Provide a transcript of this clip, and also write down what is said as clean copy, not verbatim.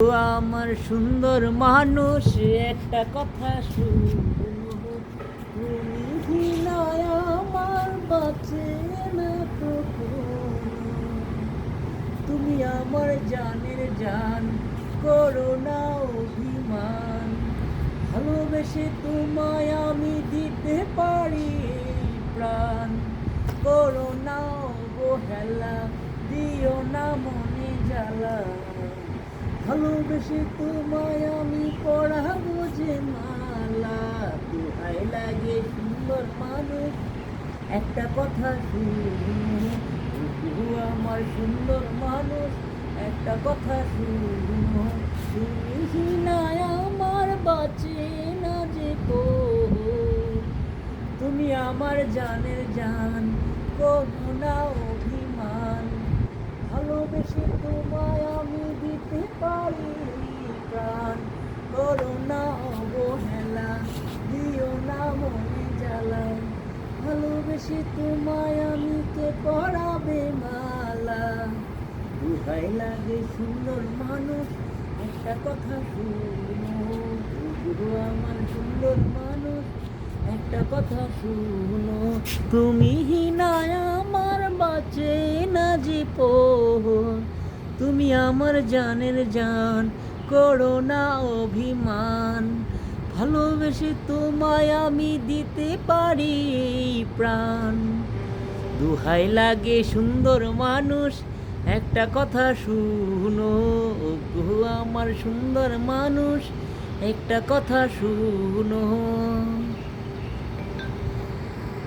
আমার সুন্দর মানুষ, একটা কথা শুনো, তুমি নয় আমার বাঁচে না তো কোনো। তুমি আমার জানের জান, করো না অভিমান। ভালোবেসে তোমায় আমি দিতে পারি এই প্রাণ। করো না অবহেলা, দিও না মনে জ্বালা। ভালোবেসে তোমায় আমি পড়াবো যে মালা। দোহাই লাগে সুন্দর মানুষ, একটা কথা শুনো, আমার সুন্দর মানুষ, একটা কথা শুনো। তুমি নাই আমার বাঁচে না যে কো, তুমি আমার জানের জান, কোনো না অভিমান। ভালোবেসে তোমায় আমি দিতে পারি প্রাণ। করো না অবহেলা, দিও না মনে জ্বালা। ভালোবেসে তোমায় আমি কে পরাবে মালা। দোহাই লাগে সুন্দর মানুষ, একটা কথা শুনো, আমার সুন্দর মানুষ, একটা কথা শুনো। তুমি নাই আমার বাঁচে না যে তুমি আমার জানের জান, করো না অভিমান। ভালোবেসে তোমায় আমি দিতে পারি এই প্রাণ। দোহাই লাগে সুন্দর মানুষ, একটা কথা শুনো, আমার সুন্দর মানুষ, একটা কথা শুনো।